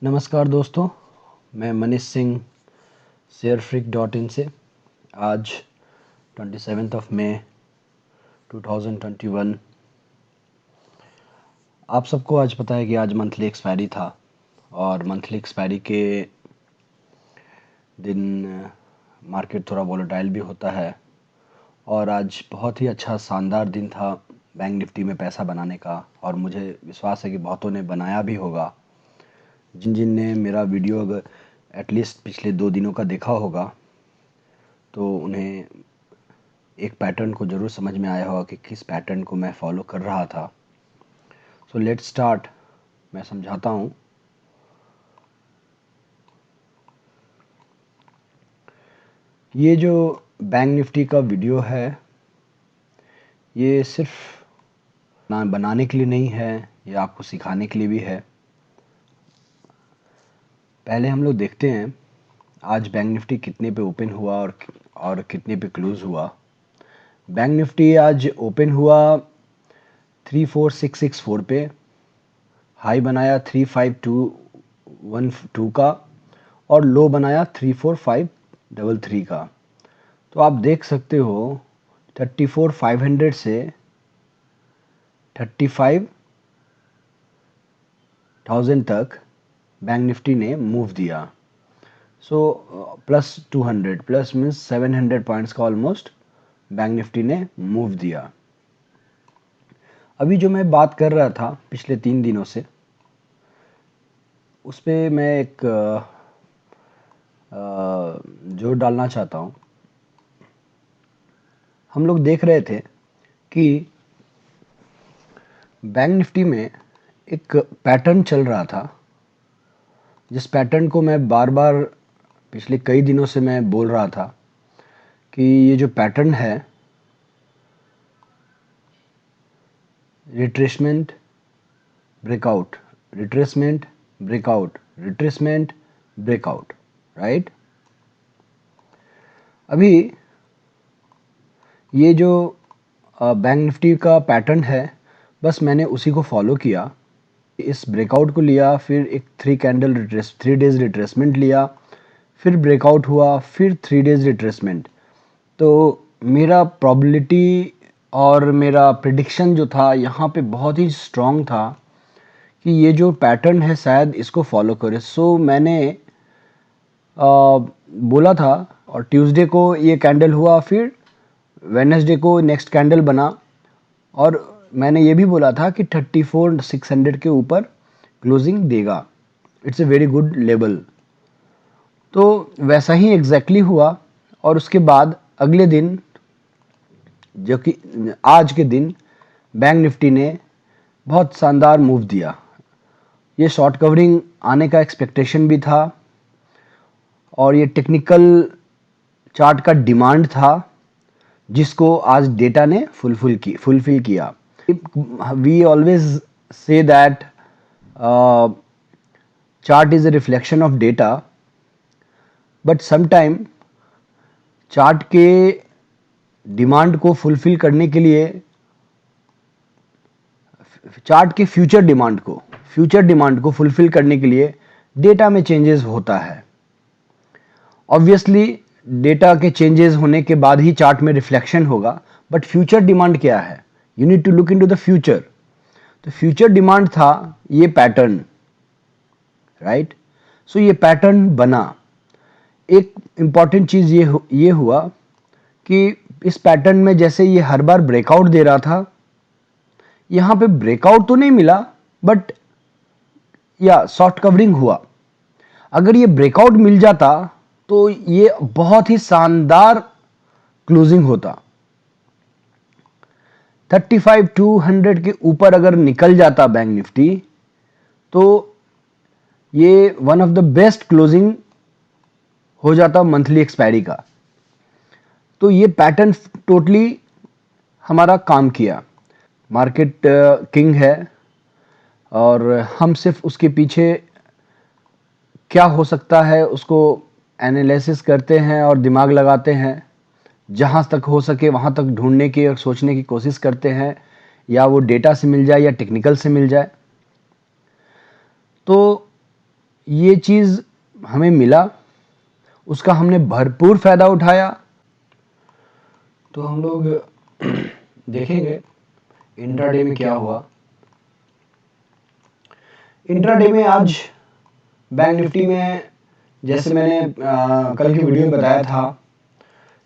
नमस्कार दोस्तों, मैं मनीष सिंह शेयरफ्रीक.in से आज 27 मई 2021। आप सबको आज पता है कि आज मंथली एक्सपायरी था और मंथली एक्सपायरी के दिन मार्केट थोड़ा वोलेटाइल भी होता है और आज बहुत ही अच्छा शानदार दिन था बैंक निफ्टी में पैसा बनाने का और मुझे विश्वास है कि बहुतों ने बनाया भी होगा। जिन जिन ने मेरा वीडियो अगर एटलीस्ट पिछले 2 दिनों का देखा होगा तो उन्हें एक पैटर्न को ज़रूर समझ में आया होगा कि किस पैटर्न को मैं फॉलो कर रहा था। So let's start. मैं समझाता हूँ। ये जो बैंक निफ्टी का वीडियो है ये सिर्फ ना बनाने के लिए नहीं है, ये आपको सिखाने के लिए भी है। पहले हम लोग देखते हैं आज बैंक निफ्टी कितने पे ओपन हुआ और कितने पे क्लोज हुआ। बैंक निफ्टी आज ओपन हुआ 34664 पे, हाई बनाया 35212 का और लो बनाया 34533 का। तो आप देख सकते हो 34500 से 35000 तक बैंक निफ्टी ने मूव दिया। So plus 200 plus means 700 points का ऑलमोस्ट बैंक निफ्टी ने मूव दिया। अभी जो मैं बात कर रहा था पिछले 3 दिनों से, उस पर मैं एक जोर डालना चाहता हूँ। हम लोग देख रहे थे कि बैंक निफ्टी में एक पैटर्न चल रहा था, जिस पैटर्न को मैं बार बार पिछले कई दिनों से मैं बोल रहा था कि ये जो पैटर्न है retracement breakout, retracement breakout, retracement breakout, right. अभी ये जो बैंक निफ्टी का पैटर्न है बस मैंने उसी को फॉलो किया। इस ब्रेकआउट को लिया, फिर एक 3 डेज रिट्रेसमेंट लिया, फिर ब्रेकआउट हुआ, फिर 3 डेज रिट्रेसमेंट। तो मेरा प्रोबेबिलिटी और मेरा प्रिडिक्शन जो था यहाँ पे बहुत ही स्ट्रॉन्ग था कि ये जो पैटर्न है शायद इसको फॉलो करे। सो मैंने बोला था और ट्यूसडे को ये कैंडल हुआ, फिर वेडनेसडे को नेक्स्ट कैंडल बना और मैंने ये भी बोला था कि 34600 के ऊपर क्लोजिंग देगा। It's a very good level. तो वैसा ही एग्जैक्टली हुआ और उसके बाद अगले दिन जो कि आज के दिन बैंक निफ्टी ने बहुत शानदार मूव दिया। ये शॉर्ट कवरिंग आने का एक्सपेक्टेशन भी था और ये टेक्निकल चार्ट का डिमांड था जिसको आज डेटा ने फुलफिल किया। We always say that chart is a reflection of data, but sometime chart के डिमांड को फुलफिल करने के लिए चार्ट के फ्यूचर डिमांड को फुलफिल करने के लिए डेटा में चेंजेस होता है। ऑब्वियसली डेटा के चेंजेस होने के बाद ही चार्ट में रिफ्लेक्शन होगा, बट फ्यूचर डिमांड क्या है? You need to look into the future. तो फ्यूचर डिमांड था ये पैटर्न, राइट। सो ये पैटर्न बना। एक इंपॉर्टेंट चीज ये हुआ कि इस पैटर्न में जैसे ये हर बार ब्रेकआउट दे रहा था, यहां पे ब्रेकआउट तो नहीं मिला बट या शॉर्ट कवरिंग हुआ। अगर ये ब्रेकआउट मिल जाता तो ये बहुत ही शानदार क्लोजिंग होता। 35200 के ऊपर अगर निकल जाता बैंक निफ्टी तो ये one of the best closing हो जाता मंथली एक्सपायरी का। तो ये पैटर्न टोटली हमारा काम किया। मार्केट किंग है और हम सिर्फ उसके पीछे क्या हो सकता है उसको एनालिसिस करते हैं और दिमाग लगाते हैं। जहाँ तक हो सके वहाँ तक ढूंढने की और सोचने की कोशिश करते हैं, या वो डेटा से मिल जाए या टेक्निकल से मिल जाए। तो ये चीज़ हमें मिला, उसका हमने भरपूर फ़ायदा उठाया। तो हम लोग देखेंगे इंट्राडे में क्या हुआ। इंट्राडे में आज बैंक निफ्टी में, जैसे मैंने कल की वीडियो में बताया था,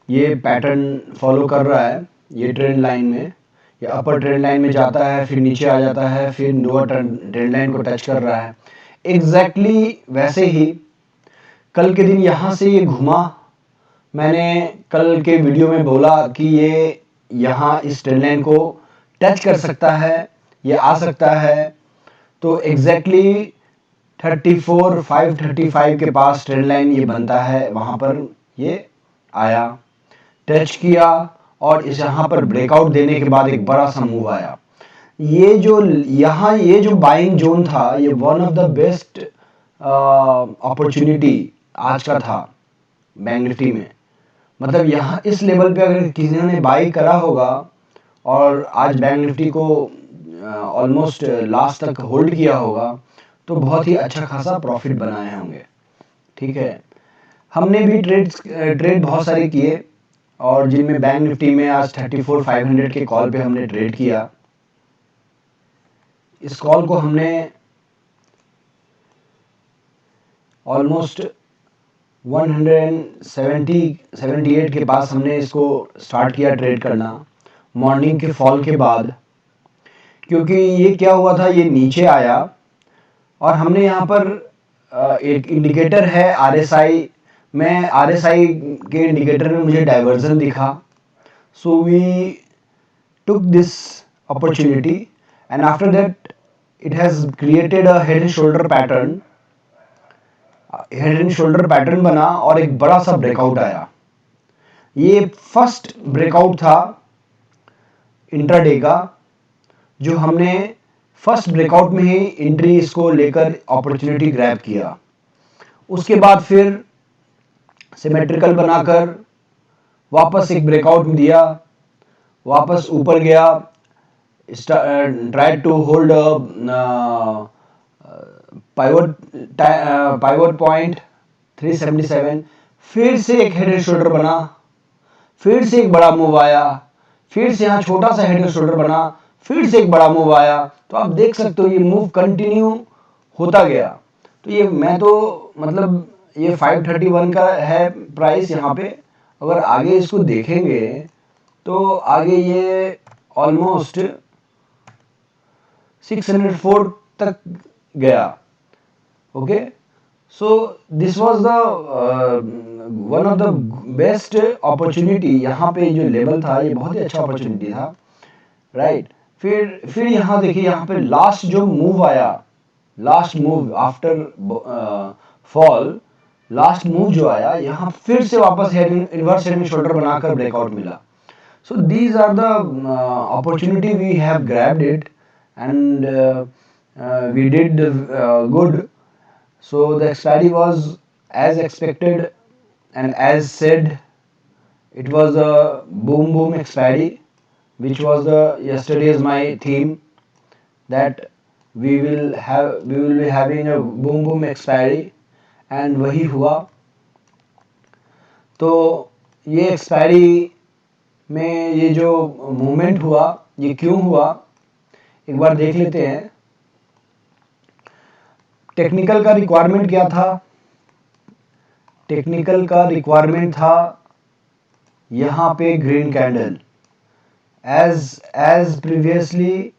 ये पैटर्न फॉलो कर रहा है। ये ट्रेंड लाइन में, ये अपर ट्रेंड लाइन में जाता है, फिर नीचे आ जाता है, फिर लोअर ट्रेंड लाइन को टच कर रहा है। एग्जैक्टली वैसे ही कल के दिन यहाँ से ये घुमा। मैंने कल के वीडियो में बोला कि ये यहाँ इस ट्रेंड लाइन को टच कर सकता है, ये आ सकता है। तो एग्जैक्टली 535 के पास ट्रेंड लाइन ये बनता है, वहाँ पर ये आया, टच किया, और इस यहाँ पर ब्रेकआउट देने के बाद एक बड़ा सा मूव आया। ये जो यहाँ ये जो बाइंग जोन था, ये one of the best opportunity आज का था बैंक निफ्टी में। मतलब यहाँ इस लेवल पे अगर किसी ने बाई करा होगा और आज बैंक निफ्टी को ऑलमोस्ट लास्ट तक होल्ड किया होगा, तो बहुत ही अच्छा खासा प्रॉफिट बनाए होंगे। ठीक है, हमने भी ट्रेड बहुत सारे किए, और जिनमें बैंक निफ्टी में आज 34,500 के कॉल पे हमने ट्रेड किया। इस कॉल को हमने ऑलमोस्ट 178 के पास हमने इसको स्टार्ट किया ट्रेड करना, मॉर्निंग के फॉल के बाद। क्योंकि ये क्या हुआ था, ये नीचे आया और हमने यहाँ पर एक इंडिकेटर है RSI में, RSI के इंडिकेटर में मुझे डाइवर्जन दिखा। So we took this opportunity, and after that it has created a head and shoulder pattern. Head and shoulder pattern बना और एक बड़ा सा ब्रेकआउट आया। ये फर्स्ट ब्रेकआउट था इंट्राडे का, जो हमने फर्स्ट ब्रेकआउट में ही एंट्री इसको लेकर अपॉर्चुनिटी ग्रैब किया। उसके बाद फिर सिमेट्रिकल बनाकर वापस एक ब्रेकआउट दिया, वापस ऊपर गया, try to hold pivot point 377, फिर से एक हेड एंड शोल्डर बना, फिर से एक बड़ा मूव आया, फिर से यहाँ छोटा सा हेड एंड शोल्डर बना, फिर से एक बड़ा मूव आया। तो आप देख सकते हो ये मूव कंटिन्यू होता गया। तो ये मैं तो मतलब ये 531 का है प्राइस यहाँ पे। अगर आगे इसको देखेंगे तो आगे ये ऑलमोस्ट 604 तक गया। Okay, so this was the one of the best opportunity. यहाँ पे जो लेवल था ये बहुत ही अच्छा अपॉर्चुनिटी था, राइट। फिर यहाँ देखिए, यहाँ पे लास्ट जो मूव आया, last move after fall, last move जो आया, यहाँ फिर से वापस इनवर्स हेड एंड शोल्डर बनाकर ब्रेकआउट मिला। So these are the opportunity we have grabbed it, and we did good. So the expiry was as expected and as said. It was a boom expiry, which was the yesterday's my theme, that we will be having a boom expiry, and वही हुआ। तो ये expiry में ये जो movement हुआ, ये क्यों हुआ, एक बार देख लेते हैं। टेक्निकल का रिक्वायरमेंट क्या था? टेक्निकल का रिक्वायरमेंट था यहाँ पे ग्रीन कैंडल, एज प्रीवियसली।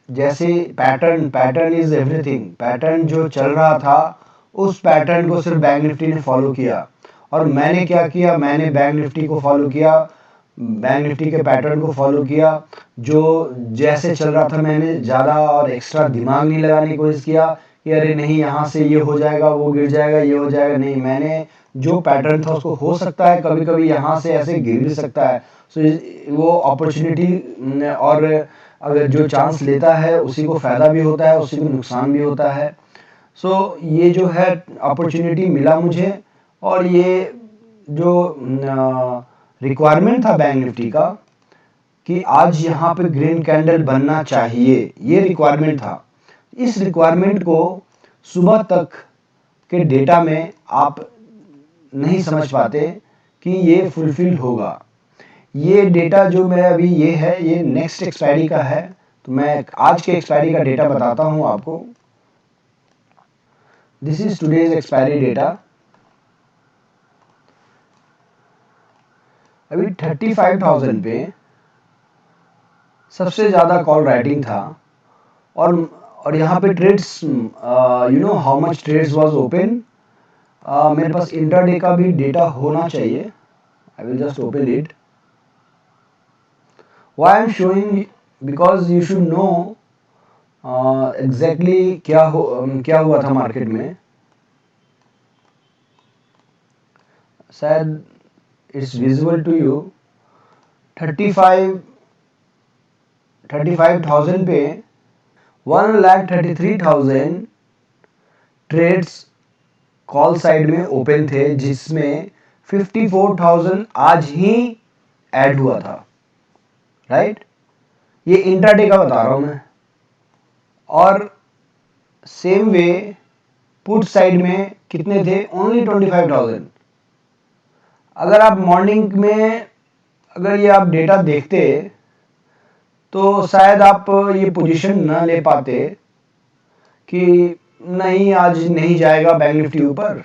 जैसे पैटर्न इज एवरीथिंग, पैटर्न जो चल रहा था उस पैटर्न को सिर्फ बैंक निफ्टी ने फॉलो किया। और मैंने क्या किया, मैंने बैंक निफ्टी को फॉलो किया, बैंक निफ्टी के पैटर्न को फॉलो किया। जो जैसे चल रहा था, मैंने ज़्यादा और एक्स्ट्रा दिमाग नहीं लगाने की कोशिश किया कि अरे नहीं यहाँ से ये हो जाएगा, वो गिर जाएगा, ये हो जाएगा। नहीं, मैंने जो पैटर्न था उसको, हो सकता है कभी कभी यहाँ से ऐसे गिर भी सकता है, सो वो अपॉर्चुनिटी, और अगर जो चांस लेता है उसी को फ़ायदा भी होता है, उसी को नुकसान भी होता है। सो ये जो है अपॉर्चुनिटी मिला मुझे, और ये जो रिक्वायरमेंट था बैंक निफ्टी का कि आज यहाँ पे ग्रीन कैंडल बनना चाहिए, ये रिक्वायरमेंट था। इस रिक्वायरमेंट को सुबह तक के डेटा में आप नहीं समझ पाते कि ये फुलफिल होगा। ये डेटा जो मैं अभी ये है, ये नेक्स्ट एक्सपायरी का है, तो मैं आज के एक्सपायरी का डेटा बताता हूँ आपको। This is today's expiry data. अभी 35,000 पे सबसे ज्यादा कॉल राइटिंग था, और यहाँ पे trades, you know how much trades was open. मेरे पास इंट्राडे का भी डेटा होना चाहिए। I will just open it. Why I am showing, because you should know exactly क्या हुआ था मार्केट में। शायद इट्स विजिबल टू यू। 35,000 पे 1,33,000 ट्रेड्स कॉल साइड में ओपन थे, जिसमें 54,000 आज ही ऐड हुआ था, राइट। ये इंट्राडे का बता रहा हूं मैं। और सेम वे पुट साइड में कितने थे, ओनली 25,000। अगर आप मॉर्निंग में अगर ये आप डेटा देखते तो शायद आप ये पोजीशन न ले पाते कि नहीं आज नहीं जाएगा बैंक निफ्टी ऊपर,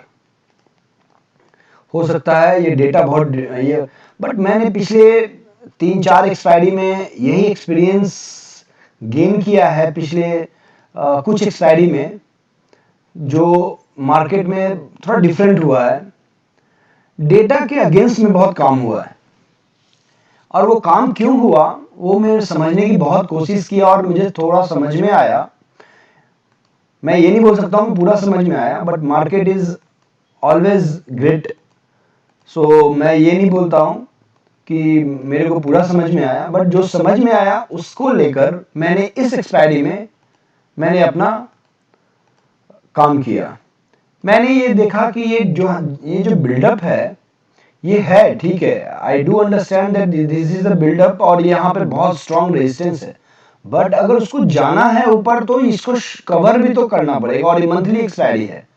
हो सकता है ये डेटा बहुत ये। बट मैंने पिछले 3-4 एक्सपायरी में यही एक्सपीरियंस गेन किया है। पिछले कुछ एक्सपायरी में जो मार्केट में थोड़ा डिफरेंट हुआ है, डेटा के अगेंस्ट में बहुत काम हुआ है। और वो काम क्यों हुआ वो मैं समझने की बहुत कोशिश की, और मुझे थोड़ा समझ में आया। मैं ये नहीं बोल सकता हूँ पूरा समझ में आया, but market is always great. So मैं ये नहीं बोलता हूँ कि मेरे को पूरा समझ में आया, बट जो समझ में आया उसको लेकर मैंने इस एक्सपायरी में मैंने अपना काम किया। मैंने ये देखा कि ये जो बिल्डअप है ये है, ठीक है। I do understand that this is the buildup, और यहाँ पर बहुत स्ट्रॉन्ग रेजिस्टेंस है। बट अगर उसको जाना है ऊपर तो इसको कवर भी तो करना पड़ेगा, और ये मंथली एक्सपायरी है।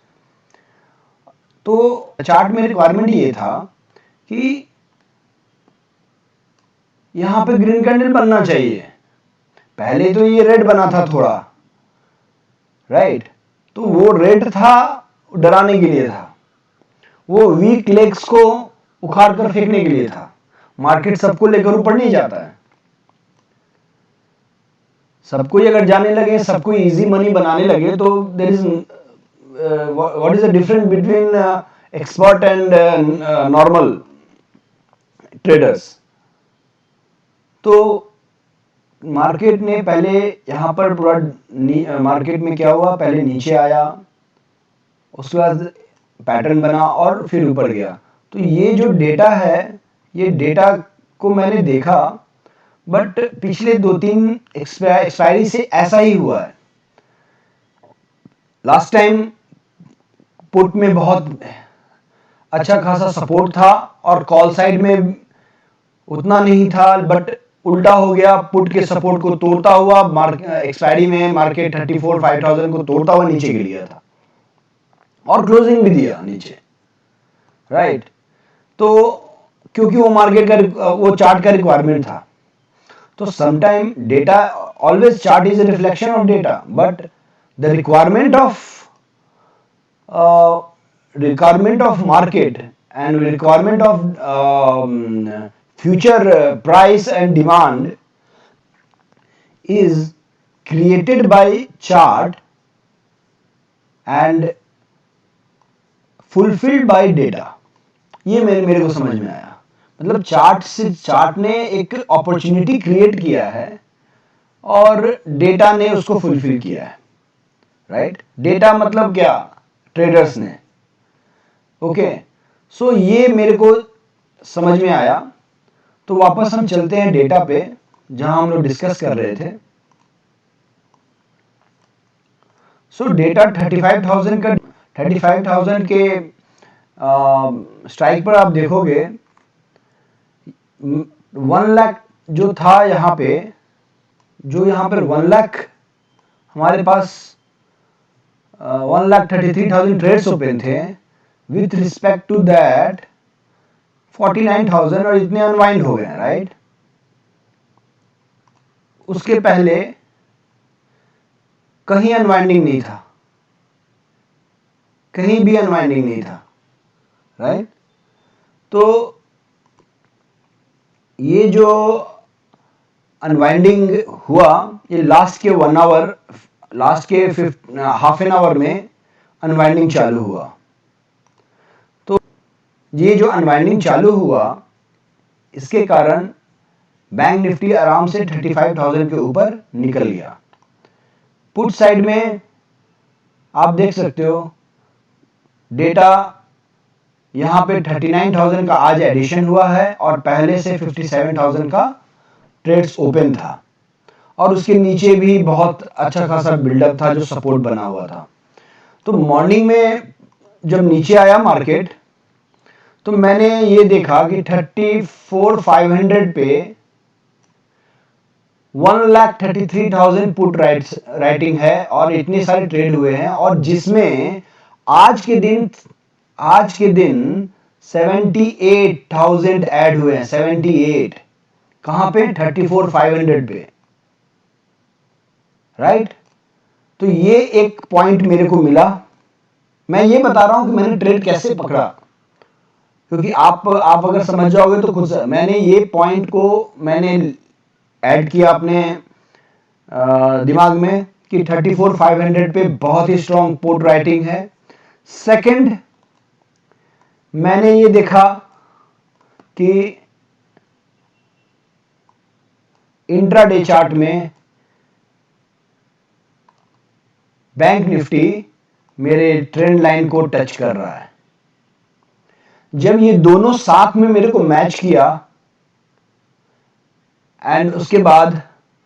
तो चार्ट में रिक्वायरमेंट ये था कि यहाँ पे ग्रीन कैंडल बनना चाहिए। पहले तो ये रेड बना था थोड़ा, राइट। तो वो रेड था, डराने के लिए था, वो वीक लेग्स को उखाड़ कर फेंकने के लिए था। मार्केट सबको लेकर ऊपर नहीं जाता है। सबको अगर जाने लगे, सबको इजी मनी बनाने लगे, तो there is what is the difference between expert and normal traders. तो मार्केट ने पहले यहाँ पर पूरा मार्केट में क्या हुआ, पहले नीचे आया, उसके बाद पैटर्न बना और फिर ऊपर गया। तो ये जो डेटा है, ये डेटा को मैंने देखा, बट पिछले 2-3 एक्सपायरी से ऐसा ही हुआ है। लास्ट टाइम पुट में बहुत अच्छा खासा सपोर्ट था, और कॉल साइड में उतना नहीं था, बट उल्टा हो गया। पुट के सपोर्ट को तोड़ता हुआ एक्सपायरी में मार्केट 34,500 को तोड़ता हुआ नीचे गिर गया था, और क्लोजिंग भी दिया नीचे, राइट। तो क्योंकि वो मार्केट का वो चार्ट का रिक्वायरमेंट था। तो sometime data, always chart is a reflection of data, but the requirement of market and requirement of future price and demand is created by chart and fulfilled by data। ये मेरे को समझ में आया। मतलब चार्ट ने एक अपॉर्चुनिटी क्रिएट किया है, और डेटा ने उसको फुलफिल किया है, राइट। डेटा मतलब क्या, ट्रेडर्स ने। ओके, सो ये मेरे को समझ में आया। तो वापस हम चलते हैं डेटा पे, जहां हम लोग डिस्कस कर रहे थे। सो डेटा 35,000 के स्ट्राइक पर आप देखोगे 1 लाख जो था यहाँ पे, जो यहाँ पर 1 लाख हमारे पास 1,33,000 ट्रेड्स ओपन थे, विथ रिस्पेक्ट टू दैट 49,000 और इतने अनवाइंड हो गए, राइट। उसके पहले कहीं अनवाइंडिंग नहीं था, कहीं भी अनवाइंडिंग नहीं था, राइट। तो ये जो अनवाइंडिंग हुआ, ये लास्ट के 1 आवर, लास्ट के हाफ एन आवर में अनवाइंडिंग चालू हुआ। तो ये जो अनवाइंडिंग चालू हुआ, इसके कारण बैंक निफ्टी आराम से 35,000 के ऊपर निकल गया। पुट साइड में आप देख सकते हो डेटा, यहां पे 39,000 का आज एडिशन हुआ है और पहले से 57,000 का ट्रेड्स ओपन था, और उसके नीचे भी बहुत अच्छा खासा बिल्डअप था जो सपोर्ट बना हुआ था। तो मॉर्निंग में जब नीचे आया मार्केट, तो मैंने ये देखा कि 34,500 पे 1,33,000 पुट राइटिंग है और इतने सारे ट्रेड हुए हैं, और जिसमें आज के दिन 78,000 ऐड हुए हैं। 78 कहां पे? 34,500 पे, राइट। तो ये एक पॉइंट मेरे को मिला। मैं ये बता रहा हूं कि मैंने ट्रेड कैसे पकड़ा, क्योंकि आप अगर समझ जाओगे तो खुद मैंने ये पॉइंट को मैंने ऐड किया अपने दिमाग में कि 34,500 पे बहुत ही स्ट्रॉन्ग पुट राइटिंग है। सेकंड, मैंने ये देखा कि इंट्राडे चार्ट में बैंक निफ्टी मेरे ट्रेंड लाइन को टच कर रहा है। जब ये दोनों साथ में मेरे को मैच किया, एंड उसके बाद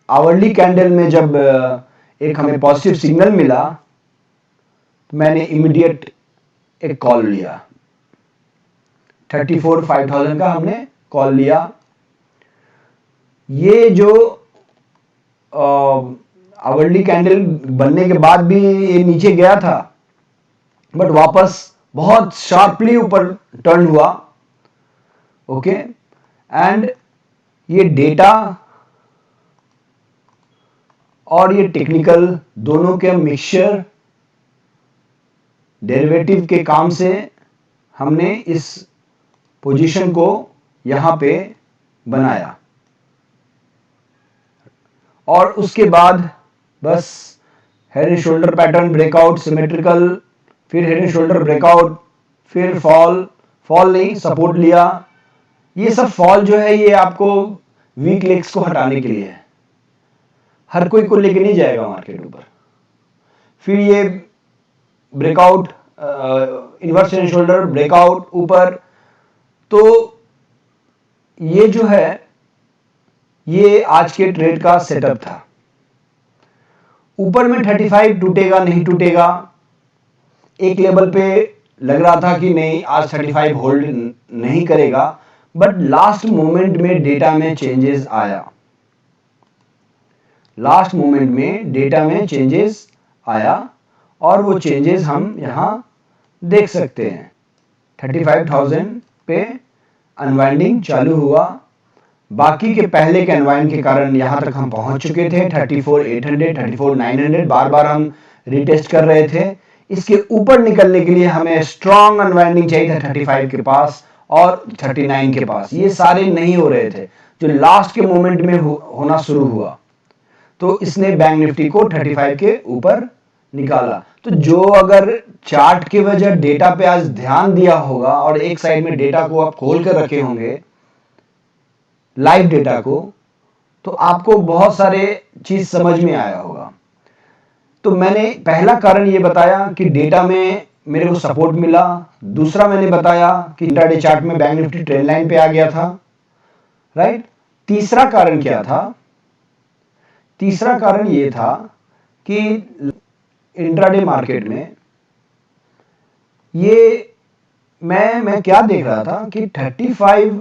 आवरली कैंडल में जब एक हमें पॉजिटिव सिग्नल मिला, तो मैंने इमीडिएट एक कॉल लिया। 34,500 का हमने कॉल लिया। ये जो आवरली कैंडल बनने के बाद भी ये नीचे गया था, बट वापस बहुत शार्पली ऊपर टर्न हुआ, ओके। एंड ये डेटा और ये टेक्निकल दोनों के मिक्सचर डेरिवेटिव के काम से हमने इस पोजीशन को यहां पे बनाया, और उसके बाद बस head and shoulder pattern breakout, symmetrical, फिर हेड एंड शोल्डर ब्रेकआउट, फिर फॉल नहीं, सपोर्ट लिया। ये सब फॉल जो है ये आपको वीक लेग्स को हटाने के लिए है, हर कोई को लेके नहीं जाएगा मार्केट ऊपर। फिर ये breakout, inverse head and shoulder breakout ऊपर। तो ये जो है ये आज के ट्रेड का सेटअप था। ऊपर में 35 टूटेगा नहीं टूटेगा, एक लेवल पे लग रहा था कि नहीं आज 35 होल्ड नहीं करेगा, बट लास्ट मोमेंट में डेटा में चेंजेस आया। लास्ट मोमेंट में डेटा में चेंजेस आया, और वो चेंजेस हम यहां देख सकते हैं। 35,000 पे अनवाइंडिंग चालू हुआ। बाकी के पहले के अनवाइंड के कारण यहां तक हम पहुंच चुके थे। 34,800, 34,900 बार बार हम रिटेस्ट कर रहे थे। इसके ऊपर निकलने के लिए हमें स्ट्रॉन्ग अनवाइंडिंग चाहिए था 35 के पास और 39 के पास। ये सारे नहीं हो रहे थे, जो लास्ट के मोमेंट में होना शुरू हुआ, तो इसने बैंक निफ्टी को 35 के ऊपर निकाला। तो जो अगर चार्ट के वजह डेटा पे आज ध्यान दिया होगा और एक साइड में डेटा को आप खोल कर रखे होंगे, लाइव डेटा को, तो आपको बहुत सारे चीज समझ में आया होगा। तो मैंने पहला कारण ये बताया कि डेटा में मेरे को सपोर्ट मिला। दूसरा मैंने बताया कि इंट्राडे चार्ट में बैंक निफ्टी ट्रेंड लाइन पे आ गया था, राइट। तीसरा कारण क्या था? तीसरा कारण ये था कि इंट्राडे मार्केट में ये मैं क्या देख रहा था कि 35,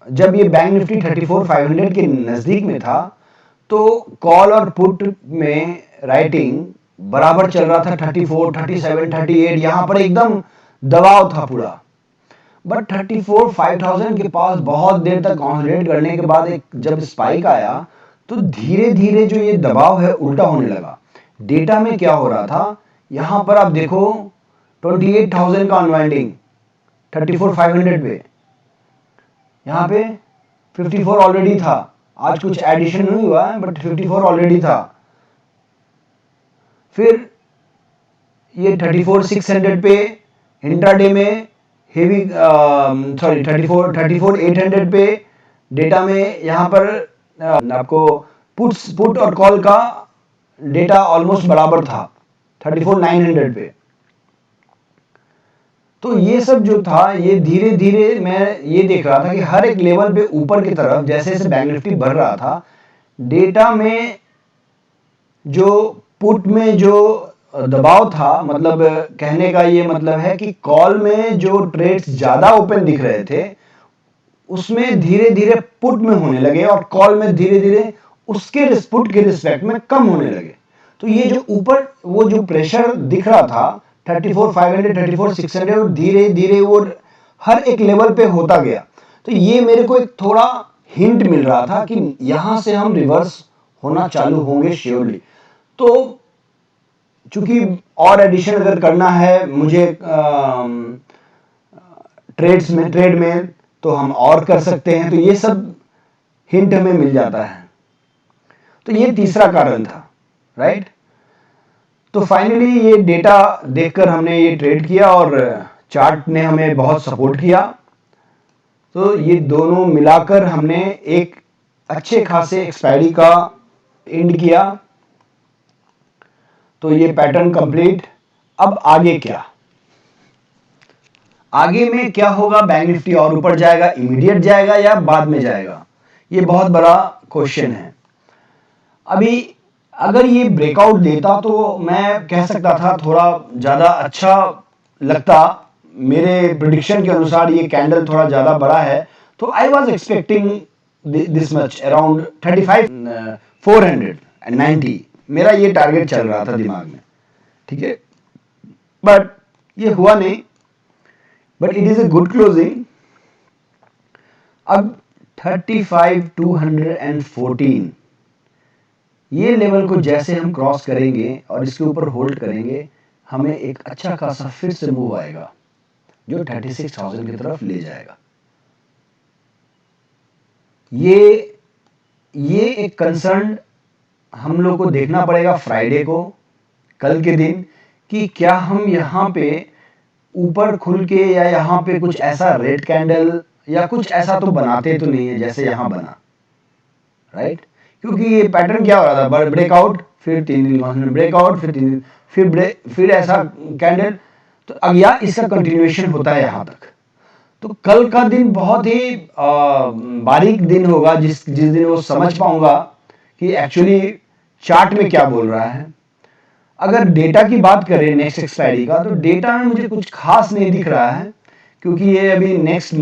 जब ये बैंक निफ्टी 34,500 के नजदीक में था, तो कॉल और पुट में राइटिंग बराबर चल रहा था 34, 37, 38, यहां पर एकदम दबाव था पूरा। बट 34, 5000 के पास बहुत देर तक कॉन्संट्रेट करने के बाद एक जब स्पाइक आया तो धीरे धीरे जो ये दबाव है उल्टा होने लगा। डेटा में क्या हो रहा था, यहां पर आप देखो 28,000 का अनवाइंडिंग 34,500 पे, यहां पे 54 ऑलरेडी था, आज कुछ एडिशन नहीं हुआ है बट 54 ऑलरेडी था। फिर ये 34,600 पे इंट्राडे में हेवी सॉरी 34,800 पे डेटा में यहां पर आपको पुट और कॉल का डेटा ऑलमोस्ट बराबर था 34,900 पे। तो ये सब जो था ये धीरे धीरे मैं ये देख रहा था कि हर एक लेवल पे ऊपर की तरफ जैसे जैसे बैंक निफ्टी बढ़ रहा था, डेटा में जो पुट में जो दबाव था, मतलब कहने का ये मतलब है कि कॉल में जो ट्रेड्स ज्यादा ओपन दिख रहे थे उसमें धीरे धीरे पुट में होने लगे और कॉल में धीरे धीरे उसके पुट के रिस्पेक्ट में कम होने लगे। तो ये जो ऊपर वो जो प्रेशर दिख रहा था 34,500, 34,600, धीरे धीरे वो हर एक लेवल पे होता गया। तो ये मेरे को एक थोड़ा हिंट मिल रहा था कि यहां से हम रिवर्स होना चालू होंगे श्योरली। तो चूंकि और एडिशन अगर करना है मुझे ट्रेड में तो हम और कर सकते हैं। तो ये सब हिंट हमें मिल जाता है। तो ये तीसरा कारण था, राइट। तो फाइनली ये डेटा देखकर हमने ये ट्रेड किया और चार्ट ने हमें बहुत सपोर्ट किया। तो ये दोनों मिलाकर हमने एक अच्छे खासे एक्सपायरी का एंड किया। तो ये पैटर्न कंप्लीट। अब आगे क्या, आगे में क्या होगा, बैंक निफ्टी और ऊपर जाएगा, इमीडिएट जाएगा या बाद में जाएगा, ये बहुत बड़ा क्वेश्चन है। अभी अगर ये ब्रेकआउट देता तो मैं कह सकता था थोड़ा ज्यादा अच्छा लगता। मेरे प्रेडिक्शन के अनुसार ये कैंडल थोड़ा ज्यादा बड़ा है, तो I was expecting this much around 35,490 मेरा ये टारगेट चल रहा था दिमाग में, ठीक है। बट ये हुआ नहीं, but it is a good closing. अब 35,214 ये लेवल को जैसे हम क्रॉस करेंगे और इसके ऊपर होल्ड करेंगे, हमें एक अच्छा खासा फिर से मूव आएगा जो 36,000 की तरफ ले जाएगा। ये एक कंसर्न हम लोग को देखना पड़ेगा फ्राइडे को, कल के दिन, कि क्या हम यहाँ पे ऊपर खुल के या यहाँ पे कुछ ऐसा रेड कैंडल या कुछ ऐसा तो बनाते तो नहीं है जैसे यहाँ बना, राइट। क्योंकि ये पैटर्न क्या हो रहा था, ब्रेकआउट फिर 3 दिन ब्रेकआउट फिर 3 दिन फिर ऐसा कैंडल, तो अब या इसका कंटिन्यूएशन होता है यहाँ तक। तो कल का दिन बहुत ही बारीक दिन होगा, जिस दिन वो समझ पाऊंगा कि एक्चुअली चार्ट में क्या बोल रहा है। अगर डेटा की बात करें नेक्स्ट एक्सपायरी का, तो डेटा में मुझे कुछ खास नहीं दिख रहा है, क्योंकि ये अभी नेक्स्ट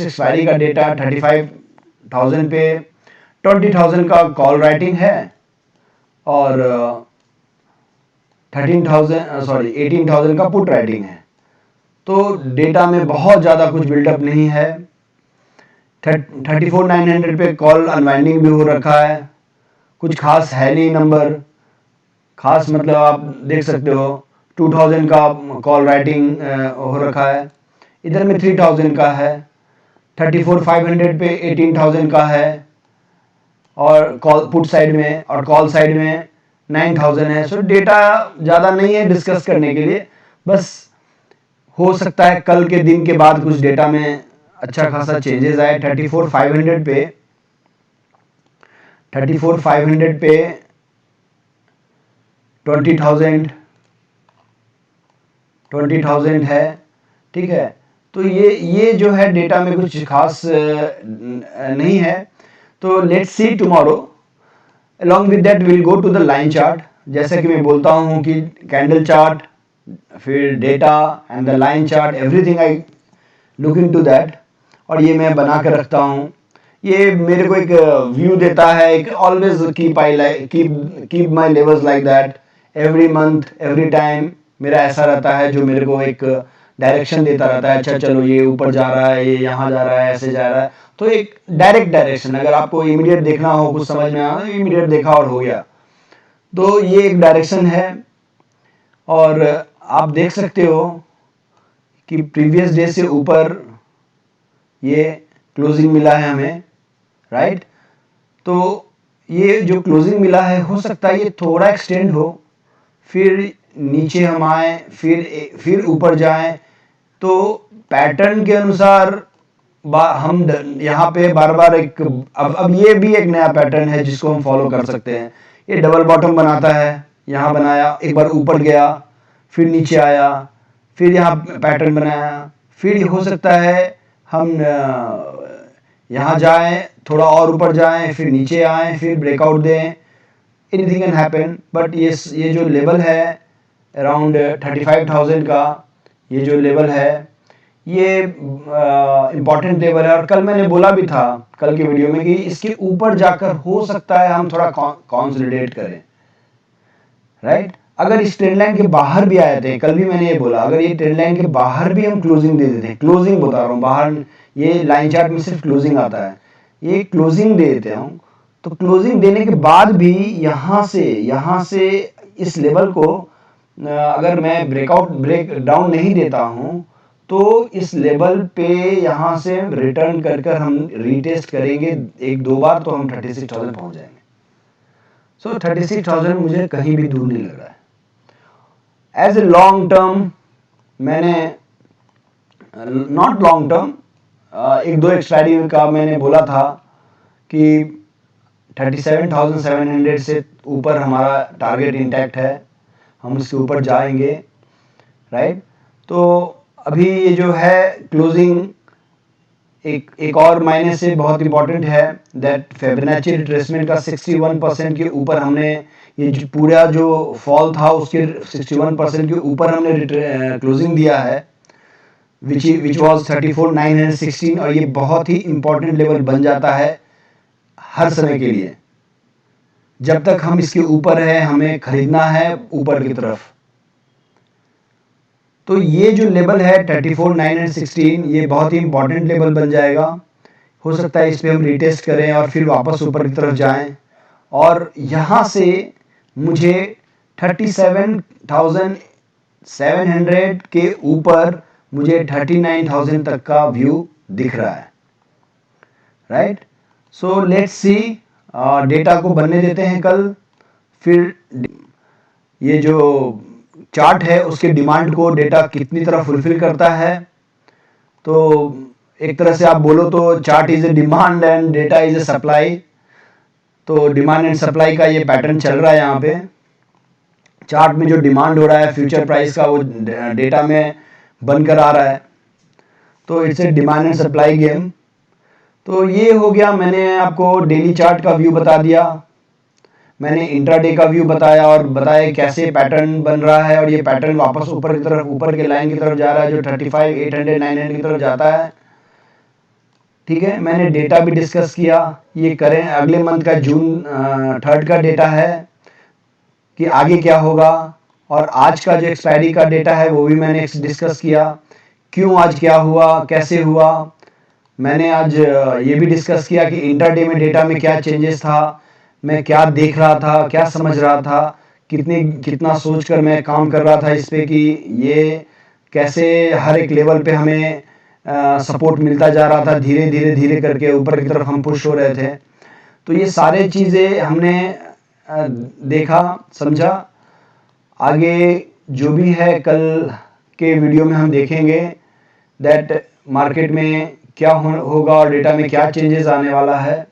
एक्सपायरी का डेटा 35,000 पे 20,000 का कॉल राइटिंग है और 18,000 का पुट राइटिंग है। तो डेटा में बहुत ज्यादा कुछ बिल्डअप नहीं है। 34,900 पे कॉल अनवाइंडिंग भी हो रखा है, कुछ खास है नहीं नंबर, खास मतलब आप देख सकते हो 2,000 का कॉल राइटिंग हो रखा है, इधर में 3,000 का है, 34,500 पे 18,000 का है और कॉल पुट साइड में, और कॉल साइड में 9,000 है। सो डेटा ज़्यादा नहीं है डिस्कस करने के लिए, बस हो सकता है कल के दिन के बाद कुछ डेटा में अच्छा खासा चेंजेस आए। 34,500 पे 20,000 है, ठीक है। तो ये जो है डेटा में कुछ खास नहीं है। तो let's see tomorrow. Along with that will go to the line chart. जैसे कि मैं बोलता हूं कि कैंडल चार्ट, फिर data and the line chart, everything I look into that, और ये मैं बना कर रखता हूं। ये मेरे को एक व्यू देता है, एक always keep my levels like that, every month every time मेरा ऐसा रहता है जो मेरे को एक डायरेक्शन देता रहता है, अच्छा चलो ये ऊपर जा रहा है, ये यहाँ जा रहा है, ऐसे जा रहा है। तो एक डायरेक्ट डायरेक्शन, अगर आपको इमीडिएट देखना हो, कुछ समझ में आया, इमीडिएट देखा और हो गया। तो ये एक डायरेक्शन है। और आप देख सकते हो कि प्रीवियस डे से ऊपर ये क्लोजिंग मिला है हमें, राइट। तो ये जो क्लोजिंग मिला है, हो सकता है ये थोड़ा एक्सटेंड हो, फिर नीचे हम आए, फिर ऊपर जाएं। तो पैटर्न के अनुसार हम यहाँ पे बार बार एक अब ये भी एक नया पैटर्न है जिसको हम फॉलो कर सकते हैं। ये डबल बॉटम बनाता है, यहाँ बनाया, एक बार ऊपर गया, फिर नीचे आया, फिर यहाँ पैटर्न बनाया, फिर हो सकता है हम यहाँ जाएं, थोड़ा और ऊपर जाएं, फिर नीचे आएं, फिर ब्रेकआउट दें। एनीथिंग कैन हैपन, बट ये जो लेवल है अराउंड 35,000 का, ये जो लेवल है ये इम्पॉर्टेंट लेवल है। और कल मैंने बोला भी था कल के वीडियो में कि इसके ऊपर जाकर हो सकता है हम थोड़ा कंसोलिडेट करें, राइट। अगर इस ट्रेंड लाइन के बाहर भी आए थे, कल भी मैंने ये बोला, अगर ये ट्रेंड लाइन के बाहर भी हम क्लोजिंग दे देते हैं, क्लोजिंग बता रहा हूँ, बाहर ये लाइन चार्ट में सिर्फ क्लोजिंग आता है, ये क्लोजिंग दे देते हैं, तो क्लोजिंग देने के बाद भी यहाँ से इस लेवल को अगर मैं ब्रेक डाउन नहीं देता हूँ, तो इस लेवल पे यहाँ से रिटर्न कर हम रीटेस्ट करेंगे एक दो बार, तो हम 36,000 पहुंच जाएंगे। सो 36,000 मुझे कहीं भी दूर नहीं लग रहा है। एज ए लॉन्ग टर्म, मैंने नॉट लॉन्ग टर्म, एक दो एक्सपायरी का मैंने बोला था कि 37,700 से ऊपर हमारा टारगेट इंटैक्ट है, हम उसके ऊपर जाएंगे, राइट। तो अभी ये जो है क्लोजिंग एक और मायने से बहुत इंपॉर्टेंट है, दैट फिबोनाची रिट्रेसमेंट का 61% के ऊपर हमने, ये जो पूरा जो फॉल था उसके 61% के ऊपर हमने क्लोजिंग दिया है, विच वाज 34,916। और ये बहुत ही इंपॉर्टेंट लेवल बन जाता है हर समय के लिए। जब तक हम इसके ऊपर है, हमें खरीदना है ऊपर की तरफ। तो ये जो लेवल है 34,916, ये बहुत ही इंपॉर्टेंट लेवल बन जाएगा। हो सकता है इस पे हम रिटेस्ट करें और फिर वापस ऊपर की तरफ जाएं, और यहाँ से मुझे 37,700 के ऊपर मुझे 39,000 तक का व्यू दिख रहा है, right. So let's see, data को बनने देते हैं कल, फिर ये जो चार्ट है उसके डिमांड को डेटा कितनी तरह फुलफिल करता है। तो एक तरह से आप बोलो तो chart is a demand and data is a supply. तो डिमांड एंड सप्लाई का ये पैटर्न चल रहा है यहाँ पे। चार्ट में जो डिमांड हो रहा है फ्यूचर प्राइस का, वो डेटा में बनकर आ रहा है। तो it's a demand and supply game. तो ये हो गया, मैंने आपको डेली चार्ट का व्यू बता दिया, मैंने इंट्राडे का व्यू बताया और बताया कैसे पैटर्न बन रहा है, और ये पैटर्न वापस ऊपर की तरफ, ऊपर के लाइन की तरफ जा रहा है जो 35,800 900 की तरफ जाता है, ठीक है। मैंने डेटा भी डिस्कस किया, ये करें अगले मंथ का जून 3rd का डेटा है कि आगे क्या होगा, और आज का जो एक्सपायरी का डेटा है वो भी मैंने डिस्कस किया, क्यों आज क्या हुआ, कैसे हुआ। मैंने आज ये भी डिस्कस किया कि इंट्राडे में डेटा में क्या चेंजेस था, मैं क्या देख रहा था, क्या समझ रहा था, कितना सोचकर मैं काम कर रहा था इस पे कि ये कैसे हर एक लेवल पे हमें सपोर्ट मिलता जा रहा था, धीरे करके ऊपर की तरफ हम पुश हो रहे थे। तो ये सारे चीज़ें हमने देखा, समझा। आगे जो भी है कल के वीडियो में हम देखेंगे दैट मार्केट में क्या होगा और डेटा में क्या चेंजेस आने वाला है।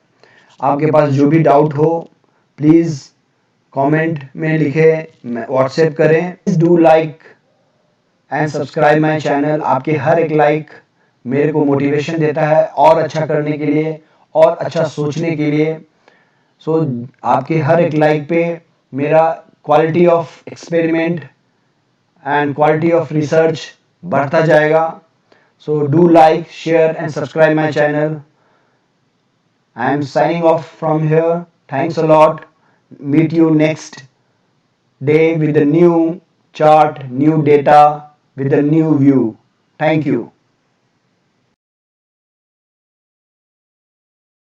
आपके पास जो भी डाउट हो प्लीज़ कमेंट में लिखे, व्हाट्सएप करें। Please do like and subscribe my channel. आपके हर एक लाइक मेरे को मोटिवेशन देता है और अच्छा करने के लिए और अच्छा सोचने के लिए। सो आपके हर एक लाइक पे मेरा quality of experiment and quality of research बढ़ता जाएगा। So do like, share and subscribe my channel. I am signing off from here. Thanks a lot. Meet you next day with a new chart, new data, with a new view. Thank you.